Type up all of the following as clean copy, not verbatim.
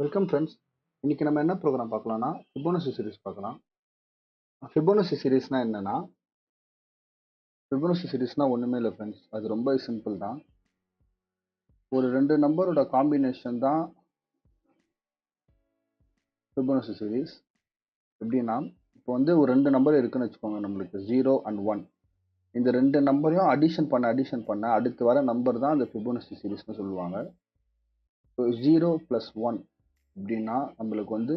Welcome friends. இன்னைக்கு நம்ம என்ன ப்ரோக்ராம் பார்க்கலாம்னா ஃபிபோனசி சீரிஸ் பார்க்கலாம். ஃபிபோனசி சீரிஸ்னா என்னன்னா, ஃபிபோனசி சீரிஸ்னா ஒன்றுமே இல்லை ஃப்ரெண்ட்ஸ், அது ரொம்ப சிம்பிள் தான். ஒரு ரெண்டு நம்பரோட காம்பினேஷன் தான் ஃபிபோனசி சீரிஸ். எப்படின்னா, இப்போ வந்து ஒரு ரெண்டு நம்பர் இருக்குன்னு வச்சுக்கோங்க, நம்மளுக்கு 0 and 1. இந்த ரெண்டு நம்பரையும் அடிஷன் பண்ண அடுத்து வர நம்பர் தான் அந்த ஃபிபோனசி சீரிஸ்னு சொல்லுவாங்க. இப்போ 0 + 1 அப்படின்னா நம்மளுக்கு வந்து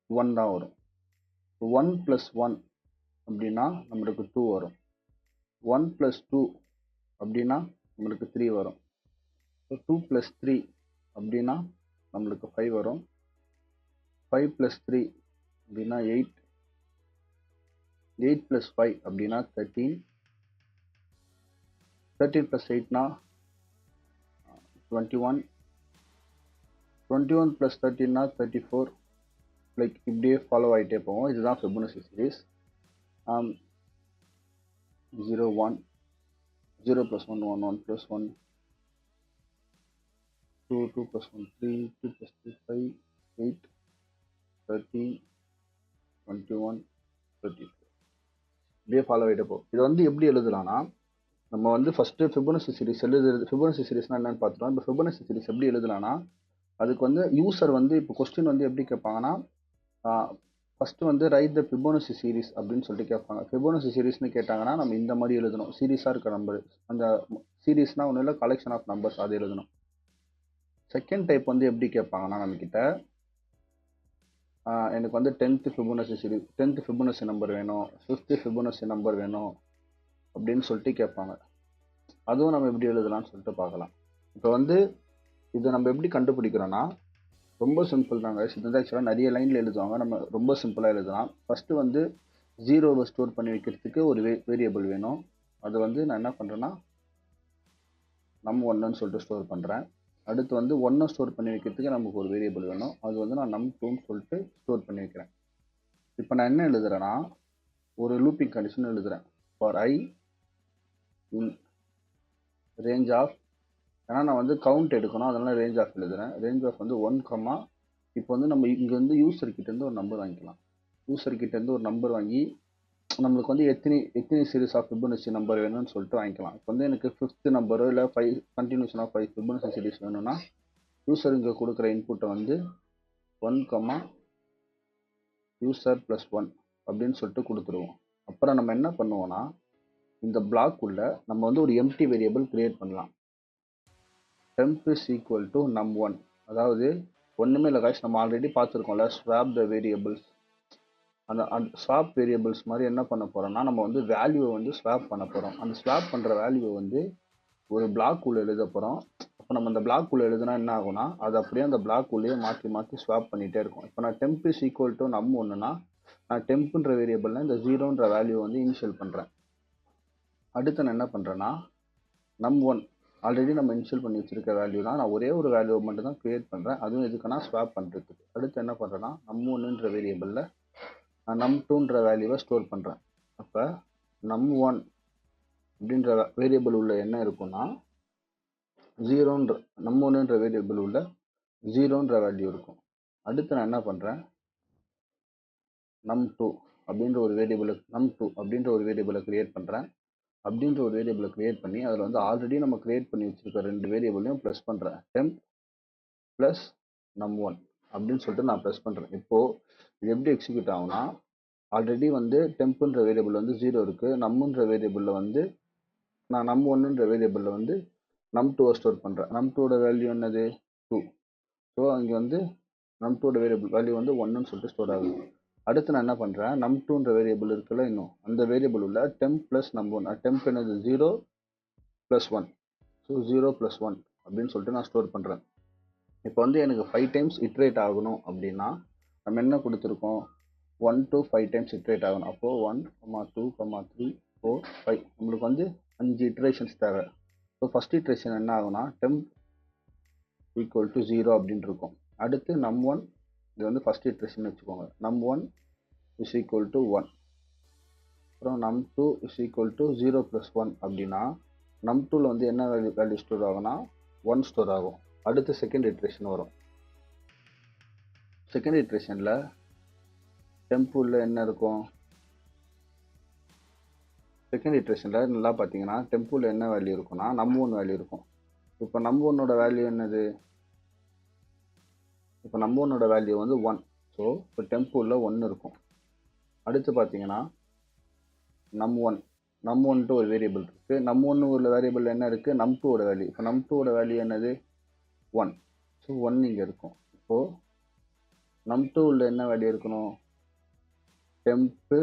1 தான் வரும். 1 + 1 அப்படின்னா நம்மளுக்கு 2 வரும். 1 + 2 அப்படின்னா நம்மளுக்கு 3 வரும். 2 + 3 அப்படின்னா நம்மளுக்கு 5 வரும். 5 + 3 அப்படின்னா 8. 8 + 5 அப்படின்னா 13. 13 + 8னா 21. 21 + 13னா 34. லைக் இப்படியே ஃபாலோ ஆகிட்டே போவோம். இதுதான் ஃபிபோனசி சீரிஸ். 0 1 0 + 1 1 1 + 1 2 2 + 1 3 2 + 3 5 8 13 21 34 இப்படியே ஃபாலோ ஆகிட்டே போகும். இது வந்து எப்படி எழுதலாம்னா, நம்ம வந்து ஃபர்ஸ்ட் ஃபிபோனசி சீரிஸ் ஃபிபோனசி சீரிஸ்னா என்னன்னு பார்த்துட்டோம். இப்போ ஃபிபோனசி சீரிஸ் எப்படி எழுதலாம்னா, அதுக்கு வந்து யூசர் வந்து இப்போ கொஸ்டின் வந்து எப்படி கேட்பாங்கன்னா, ஃபர்ஸ்ட் வந்து ரைட் த ஃபிபோனசி சீரிஸ் அப்படின்னு சொல்லிட்டு கேட்பாங்க. ஃபிபோனசி சீரிஸ்னு கேட்டாங்கன்னா நம்ம இந்த மாதிரி எழுதணும். சீரிஸாக இருக்க நம்பர், அந்த சீரிஸ்னா ஒன்றும் இல்லை, கலெக்ஷன் ஆஃப் நம்பர்ஸ், அது எழுதணும். செகண்ட் டைப் வந்து எப்படி கேட்பாங்கன்னா, நம்மக்கிட்ட எனக்கு வந்து 10th Fibonacci series, 10th Fibonacci number வேணும், 5th ஃபிபோனசி நம்பர் வேணும் அப்படின்னு சொல்லிட்டு கேட்பாங்க. அதுவும் நம்ம எப்படி எழுதலாம்னு சொல்லிட்டு பார்க்கலாம். இப்போ வந்து இதை நம்ம எப்படி கண்டுபிடிக்கிறோன்னா, ரொம்ப சிம்பிள் தாங்க. இது வந்து ஆக்சுவலாக நிறைய லைனில் எழுதுவாங்க, நம்ம ரொம்ப சிம்பிளாக எழுதலாம். ஃபஸ்ட்டு வந்து 0வை ஸ்டோர் பண்ணி வைக்கிறதுக்கு ஒரு வேரியபிள் வேணும். அது வந்து நான் என்ன பண்ணுறேன்னா, num1ன்னு சொல்லிட்டு ஸ்டோர் பண்ணுறேன். அடுத்து வந்து 1 ஸ்டோர் பண்ணி வைக்கிறதுக்கு நமக்கு ஒரு வேரியபிள் வேணும். அது வந்து நான் num2ன்னு சொல்லிட்டு ஸ்டோர் பண்ணி வைக்கிறேன். இப்போ நான் என்ன எழுதுறேன்னா, ஒரு லூப்பிங் கண்டிஷன் எழுதுறேன். For I in range of, ஏன்னா நான் வந்து கவுண்ட் எடுக்கணும், அதனால ரேஞ்ச் ஆஃப் எழுதுறேன். ரேஞ்ச் ஆஃப் வந்து 1, இப்போ வந்து நம்ம இங்கே வந்து யூசர்கிட்டேருந்து ஒரு நம்பர் வாங்கிக்கலாம். யூசர்கிட்டேருந்து ஒரு நம்பர் வாங்கி நம்மளுக்கு வந்து எத்தனை சீரிஸ் ஆஃப் ஃபிபோனசி நம்பர் வேணும்னு சொல்லிட்டு வாங்கிக்கலாம். இப்போ வந்து எனக்கு 5th நம்பரோ இல்லை 5 கண்டினியூஷன் ஆஃப் 5 ஃபிபோனசி சீரிஸ் வேணும்னா, யூசர் இங்கே கொடுக்குற இன்புட்டை வந்து 1, யூசர் +1 அப்படின்னு சொல்லிட்டு கொடுத்துருவோம். அப்புறம் நம்ம என்ன பண்ணுவோம்னா, இந்த பிளாக் உள்ள நம்ம வந்து ஒரு எம்டி வேரியபிள் கிரியேட் பண்ணலாம். temp = num1. அதாவது ஒன்றுமே இல்லை காய்ஸ், நம்ம ஆல்ரெடி பார்த்துருக்கோம்ல, ஸ்வாப் த வேரியபிள்ஸ். அந்த ஸ்வாப் வேரியபிள்ஸ் மாதிரி என்ன பண்ண போகிறோம்னா, நம்ம வந்து வேல்யூவை வந்து ஸ்வாப் பண்ண போகிறோம். அந்த ஸ்வாப் பண்ணுற வேல்யூவை வந்து ஒரு பிளாக் உள்ள எழுத போகிறோம். அப்போ நம்ம அந்த பிளாக் உள்ள எழுதுனா என்ன ஆகும்னா, அது அப்படியே அந்த பிளாக் உள்ளேயே மாற்றி ஸ்வாப் பண்ணிகிட்டே இருக்கும். இப்போ நான் temp = num1னா, நான் டெம்ப்ன்ற வேரியபிள்னா இந்த 0ன்ற வேல்யூ வந்து இனிஷியல் பண்ணுறேன். அடுத்து நான் என்ன பண்ணுறேன்னா, num1 ஆல்ரெடி நம்ம இனிஷியல் பண்ணி வச்சிருக்க வேல்யூ தான், நான் ஒரே ஒரு வேல்யூவை மட்டும் தான் கிரியேட் பண்ணுறேன். அதுவும் எதுக்குன்னா ஸ்வாப் பண்ணுறதுக்கு. அடுத்து என்ன பண்ணுறேன்னா, num1ன்ற வேரியபிளில் நான் num2ன்ற வேல்யூவை ஸ்டோர் பண்ணுறேன். அப்போ num1 அப்படின்ற வேரியபிள் உள்ள என்ன இருக்குன்னா, num1ன்ற வேரியபிள் உள்ள 0ன்ற வேல்யூ இருக்கும். அடுத்து நான் என்ன பண்ணுறேன், num2 அப்படின்ற ஒரு வேரியபிளை கிரியேட் பண்ணுறேன். அப்படின்ற ஒரு வேரியபிளை கிரியேட் பண்ணி அதில் வந்து ஆல்ரெடி நம்ம கிரியேட் பண்ணி வச்சிருக்க ரெண்டு வேரியபிளையும் ப்ளஸ் பண்ணுறேன். temp + num1 அப்படின்னு சொல்லிட்டு நான் ப்ளஸ் பண்ணுறேன். இப்போது இது எப்படி எக்ஸிக்யூட் ஆகும்னா, ஆல்ரெடி வந்து டெம்ப்ன்ற வேரியபிள் வந்து 0 இருக்குது. நம்முன்ற வேரியபிளில் வந்து நான் num1ன்ற வேரியபிளில் வந்து num2வை ஸ்டோர் பண்ணுறேன். num2வோட வேல்யூ என்னது, 2. ஸோ அங்கே வந்து num2வோட வேல்யூ வந்து 1ன்னு சொல்லிட்டு ஸ்டோர் ஆகுது. அடுத்து நான் என்ன பண்ணுறேன், num2ன்ற வேரியபிள் இருக்குல்ல, இன்னும் அந்த வேரியபிள் உள்ள temp + num1. temp என்னது, 0 + 1. ஸோ 0 + 1 அப்படின்னு சொல்லிட்டு நான் ஸ்டோர் பண்ணுறேன். இப்போ வந்து எனக்கு 5 டைம்ஸ் இட்ரேட் ஆகணும் அப்படின்னா நம்ம என்ன கொடுத்துருக்கோம், 1 to 5 டைம்ஸ் இட்ரேட் ஆகணும். அப்போது 1, 2, 3, 4, 5 நம்மளுக்கு வந்து 5 இட்ரேஷன்ஸ் தேவை. ஸோ ஃபஸ்ட் இட்ரேஷன் என்ன ஆகுனா, temp = 0 அப்படின்னு இருக்கும். அடுத்து num1, இது வந்து ஃபஸ்ட் இட்ரேஷன் வச்சுக்கோங்க. num1 = 1. அப்புறம் num2 = 0 + 1 அப்படின்னா num2ல வந்து என்ன வேல்யூ ஸ்டோர் ஆகும்னா 1 ஸ்டோர் ஆகும். அடுத்து செகண்ட் இட்ரேஷன் வரும். செகண்ட் இட்ரேஷனில் டெம்ப் உள்ள என்ன இருக்கும்? செகண்ட் இட்ரேஷனில் நல்லா பார்த்தீங்கன்னா டெம்பிள் என்ன வேல்யூ இருக்குன்னா நம்பர் 1 வேல்யூ இருக்கும். இப்போ நம்பர் 1ஓட வேல்யூ என்னது? இப்போ நம்பர் 1ஓட வேல்யூ வந்து 1. ஸோ இப்போ டெம்பிளில் 1 இருக்கும். அடுத்து பார்த்தீங்கன்னா நம்பர் 1ன்ட்டு ஒரு வேரியபிள் இருக்குது. நம்பர் 1 உள்ள வேரியபிள் என்ன இருக்குது? நம்பர் 2ஓட வேல்யூ. இப்போ நம்பர் 2ஓட வேல்யூ என்னது? 1. ஸோ 1 இங்கே இருக்கும். இப்போது நம்பர் 2 உள்ள என்ன வேல்யூ இருக்கணும்? டெம்ப்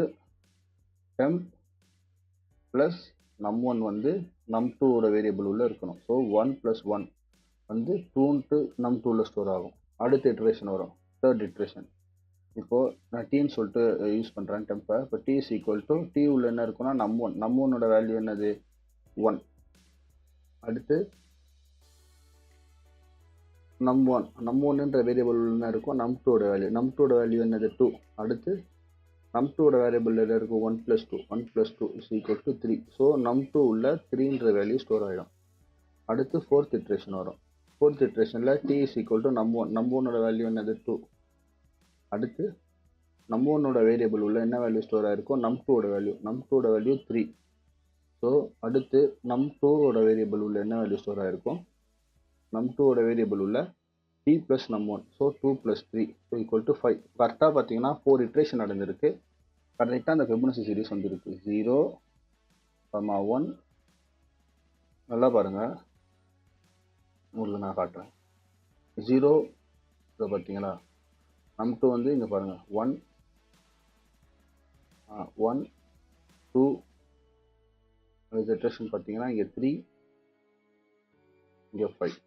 ப்ளஸ் நம்பர் 1 வந்து நம்பர் 2ஓட வேரியபிள் உள்ள இருக்கணும். ஸோ 1 + 1 வந்து 2ன்ட்டு நம்பர் 2ல ஸ்டோர் ஆகும். அடுத்த இட்ரேஷன் வரும், தேர்ட் இட்ரேஷன். இப்போது நான் டீன்னு சொல்லிட்டு யூஸ் பண்ணுறேன் டெம்பை. இப்போ T is equal to T உள்ள என்ன இருக்குன்னா நம்பர் 1ஓட வேல்யூ என்னது? 1. அடுத்து நம்பர் 1ன்ற வேரியபிள் என்ன இருக்கும்? நம்பர் 2ஓட வேல்யூ. நம்பர் 2ஓட வேல்யூ என்னது? 2. அடுத்து நம்பர் 2ஓட வேரியபிள் என்ன இருக்கும்? 1 + 2. 1 + 2 is equal to 3. So number 2 உள்ள 3ன்ற வேல்யூ ஸ்டோர் ஆகிடும். அடுத்து ஃபோர்த் இட்ரேஷன் வரும். ஃபோர்த் இட்ரேஷனில் T is equal to number 1ஓட வேல்யூ என்னது? 2. அடுத்து நம்பர் 1ஓட வேரியபிள் உள்ள என்ன வேல்யூ ஸ்டோர் ஆகிருக்கும்? நம்பர் 2ஓட வேல்யூ. நம்பர் 2ஓட வேல்யூ 3. ஸோ அடுத்து நம்பர் 2ஓட வேரியபிள் உள்ள என்ன வேல்யூ ஸ்டோர் ஆகிருக்கும்? நம்பர் 2ஓட வேரியபிள் உள்ள T plus number 1. So 2 + 3 so equal to 5. கரெக்டாக பார்த்தீங்கன்னா 4 இட்ரேஷன் நடந்திருக்கு. கரெக்டாக அந்த ஃபிபொனாச்சி சீரிஸ் வந்துருக்கு. 0, 1. நல்லா பாருங்கள், உங்களுக்கு நான் காட்டுறேன். 0 இதை பார்த்தீங்களா? நம்பர் 2 வந்து இங்கே பாருங்கள் 1, 2. இந்த இட்ரேஷன் பார்த்தீங்கன்னா இங்கே 3, இங்கே 5.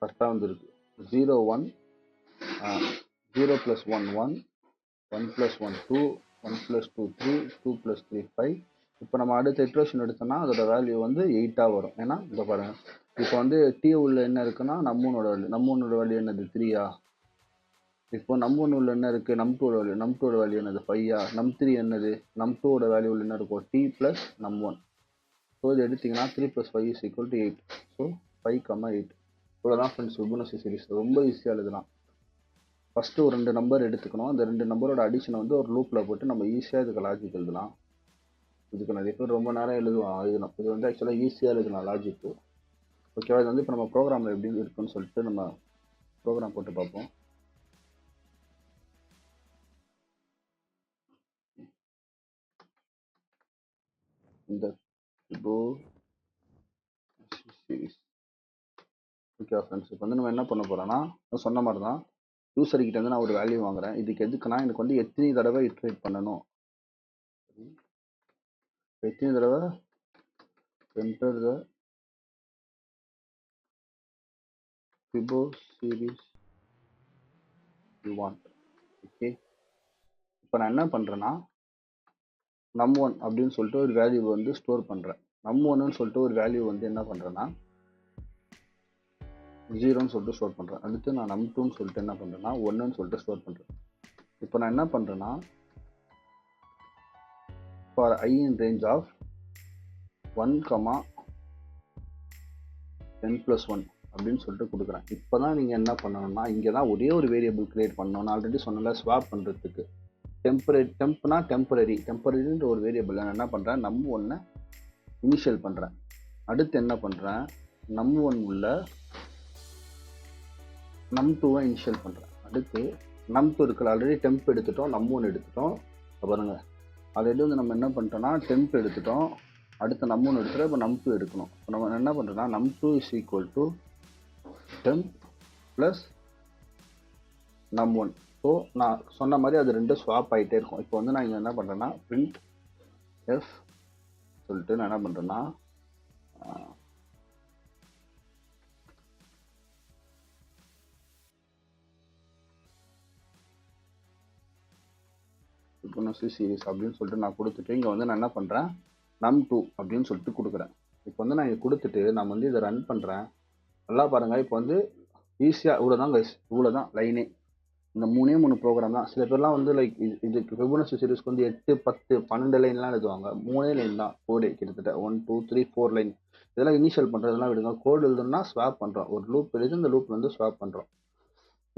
கரெக்டாக வந்துருக்கு. 0, 1, 0 + 1, 1, 1 + 1, 2, 1 + 2, 3, 2 + 3, 5. இப்போ நம்ம அடுத்த இட்ரேஷன் எடுத்தோம்னா அதோட வேல்யூ வந்து 8ஆக வரும். ஏன்னா இங்கே பாருங்கள், இப்போ வந்து டி உள்ள என்ன இருக்குன்னா நம்பர் 1ஓட வேல்யூ. நம்பர் 1ஓட வேல்யூ என்னது? 3ஆ? இப்போ நம்பர் 1 உள்ள என்ன இருக்குது? நம்பர் 2ஓட வேல்யூ. நம்பர் 2ஓட வேல்யூ என்னது? 5ஆ? நம்பர் 3 என்னது? நம்பர் 2ஓட வேல்யூ உள்ள என்ன இருக்கும்? D plus number 1. ஸோ இது எடுத்திங்கன்னா 3 + 5 இஸ் ஈக்குவல் டு 8. ஸோ 5, 8. இவ்வளோதான் ஃப்ரெண்ட்ஸ் ஃபிபொனாச்சி சீரிஸ். ரொம்ப ஈஸியாக எழுதலாம். ஃபஸ்ட்டு ஒரு 2 நம்பர் எடுத்துக்கணும். அந்த 2 நம்பரோட அடிஷனை வந்து ஒரு லூப்பில் போட்டு நம்ம ஈஸியாக இதுக்கு லாஜிக் எழுதலாம். இதுக்கு நிறைய பேர் ரொம்ப நேரம் எழுதணும். இது வந்து ஆக்சுவலாக ஈஸியாக எழுதலாம் லாஜிக்கு. ஓகேவா? இது வந்து இப்போ நம்ம ப்ரோக்ராமில் எப்படி இருக்குன்னு சொல்லிட்டு நம்ம ப்ரோக்ராம் போட்டு பார்ப்போம். இந்த சீரிஸ். ஓகே ஃப்ரெண்ட்ஸ், இப்போ வந்து நம்ம என்ன பண்ண போகிறோம்னா சொன்ன மாதிரி தான் யூசர்கிட்ட வந்து நான் ஒரு வேல்யூ வாங்குறேன். இதுக்கு எதுக்குன்னா எனக்கு வந்து எத்தனை தடவை இட்ரேட் பண்ணணும், எத்தனை தடவை enter the ஃபிபோ series you want. Okay, இப்போ நான் என்ன பண்ணுறேன்னா நம்பர் 1 அப்படின்னு சொல்லிட்டு ஒரு வேல்யூ வந்து ஸ்டோர் பண்ணுறேன். நம்பர் 1ன்னு சொல்லிட்டு ஒரு வேல்யூ வந்து என்ன பண்ணுறேன்னா 0ன்னு சொல்லிட்டு ஸ்டோர் பண்ணுறேன். அடுத்து நான் நம்பர் 2ன்னு சொல்லிட்டு என்ன பண்ணுறேன்னா 1ன்னு சொல்லிட்டு ஸ்டோர் பண்ணுறேன். இப்போ நான் என்ன பண்ணுறேன்னா for I in range of 1, 10 + 1 அப்படின்னு சொல்லிட்டு கொடுக்குறேன். இப்போ தான் நீங்கள் என்ன பண்ணணும்னா இங்கே தான் ஒரே ஒரு வேரியபிள் கிரியேட் பண்ணணும். நான் ஆல்ரெடி சொன்னல ஸ்வாப் பண்ணுறதுக்கு. டெம்ப்னா டெம்பரரின்ற ஒரு வேரியபிள் நான் என்ன பண்ணுறேன்? நம்பர் 1 இனிஷியல் பண்ணுறேன். அடுத்து என்ன பண்ணுறேன்? நம்பர் 1 உள்ள நம்பர் 2 இனிஷியல் பண்ணுறேன். அடுத்து நம்பர் 2 இருக்குல்ல, ஆல்ரெடி டெம்ப் எடுத்துட்டோம், நம்பர் 1 எடுத்துட்டோம். பாருங்கள், ஆல்ரெடி வந்து நம்ம என்ன பண்ணிட்டோம்னா டெம்ப் எடுத்துட்டோம், அடுத்து நம்பர் 1 எடுத்துட்டோம். இப்போ நம்பர் 2 எடுக்கணும். இப்போ நம்ம என்ன பண்ணுறோம்னா number 2 is equal to temp plus number 1. So நான் சொன்ன மாதிரி அது ரெண்டும் ஸ்வாப் ஆகிட்டே இருக்கும். இப்போ வந்து நான் இங்கே என்ன பண்ணுறேன்னா பிரிண்ட் எஃப் சொல்லிட்டு நான் என்ன பண்ணுறேன்னா ஃபிபொனாச்சி சீரிஸ் அப்படின்னு சொல்லிட்டு நான் கொடுத்துட்டு இங்கே வந்து நான் என்ன பண்ணுறேன் num2 அப்படின்னு சொல்லிட்டு கொடுக்குறேன். இப்போ வந்து நான் இங்கே கொடுத்துட்டு நான் வந்து இதை ரன் பண்ணுறேன். நல்லா பாருங்கள், இப்போ வந்து ஈஸியாக இவ்வளோதான் கைஸ், இவ்வளோதான் லைனே. இந்த 3 ப்ரோக்ராம் தான். சில பேர்லாம் வந்து லைக் இதுக்கு ஃபிபொனாச்சி சீரிஸ்க்கு வந்து 8, 10, 12 லைன்லாம் எழுதுவாங்க. 3 லைன் தான் கோடு, கிட்டத்தட்ட 1, 2, 3, 4 லைன். இதெல்லாம் இனிஷியல் பண்ணுறதுலாம் விடுங்க. கோடு எழுதணும்னா ஸ்வாப் பண்ணுறோம். ஒரு லூப் எழுதி இந்த லூப் வந்து ஸ்வாப் பண்ணுறோம்.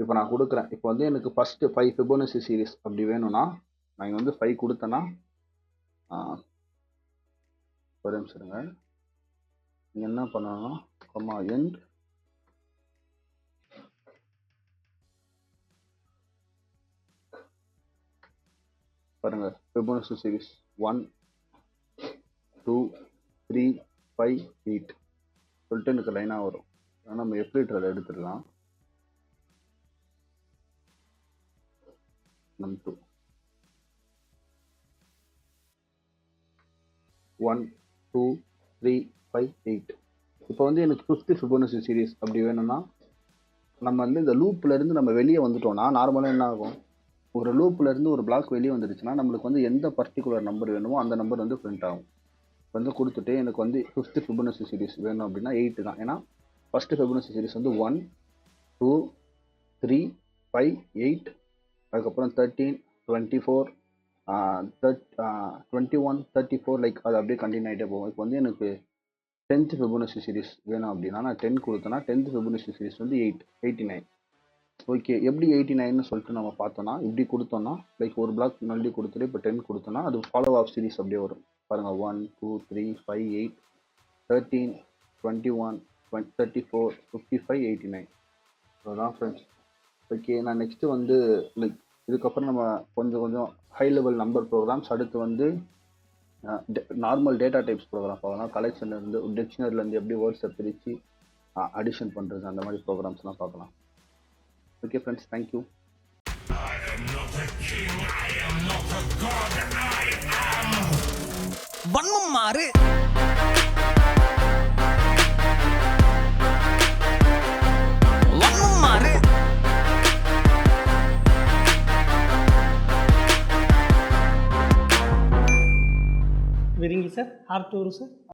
இப்போ நான் கொடுக்குறேன். இப்போ வந்து எனக்கு ஃபஸ்ட்டு 5 ஃபிபோனசி சீரிஸ் அப்படி வேணும்னா நான் இங்கே வந்து 5 கொடுத்தேன்னா ஒரு நிமிஷம் இருங்க. நீங்கள் என்ன பண்ணணும்னா கம்மா எண்ட் பாருங்க ஃபிபோனசி சீரிஸ் 1 2 3 5 8 சொல்லிட்டு எனக்கு லைனாக வரும். ஆனால் நம்ம எப்ளிட்டரில் எடுத்துடலாம். நம் 2 1 2 3 5 8. இப்போ வந்து எனக்கு 5th ஃபிபோனசி சீரிஸ் அப்படி வேணும்னா நம்ம வந்து இந்த லூப்ல இருந்து நம்ம வெளியே வந்துட்டோம்னா நார்மலாக என்ன ஆகும், ஒரு லூப்ல இருந்து ஒரு பிளாக் வெளியே வந்துடுச்சுன்னா நம்மளுக்கு வந்து எந்த பர்டிகுலர் நம்பர் வேணுமோ அந்த நம்பர் வந்து பிரிண்ட் ஆகும். வந்து கொடுத்துட்டு எனக்கு வந்து 5th ஃபிபோனசி சீரிஸ் வேணும் அப்படின்னா 8 தான். ஏன்னா ஃபர்ஸ்ட் ஃபிபோனசி சீரிஸ் வந்து 1 2 3 5 8, அதுக்கப்புறம் 13 24 21 34 லைக் அது அப்படியே கண்டினியூ ஆகிட்டே போகும். இப்போ வந்து எனக்கு 10th ஃபிபோனசி சீரிஸ் வேணும் அப்படின்னா நான் 10 கொடுத்தேன்னா 10th ஃபிபோனசி சீரிஸ் வந்து 89. ஓகே, எப்படி 89ன்னு சொல்லிட்டு நம்ம பார்த்தோம்னா இப்படி கொடுத்தோம்னா லைக் ஒரு பிளாக் முன்னாடி கொடுத்துட்டு இப்போ 10 கொடுத்தோம்னா அது ஃபாலோ ஆஃப் சீரிஸ் அப்படியே வரும். பாருங்க 1 2 3 5 8 13 21 34 55 89. அதுதான் ஃப்ரெண்ட்ஸ். ஓகே, நான் நெக்ஸ்ட்டு வந்து லைக் இதுக்கப்புறம் நம்ம கொஞ்சம் ஹை லெவல் நம்பர் ப்ரோக்ராம்ஸ், அடுத்து வந்து நார்மல் டேட்டா டைப்ஸ் ப்ரோக்ராம் பார்க்கலாம். கலெக்ஷன்லேருந்து டிக்ஷனரிலேருந்து எப்படி வேர்ட்ஸை பிரித்து அடிஷன் பண்ணுறது அந்த மாதிரி ப்ரோக்ராம்ஸ்லாம் பார்க்கலாம். Okay friends, thank you. வன்மம் மாறு விருங்கி சார் ஆர்டூர் சார்.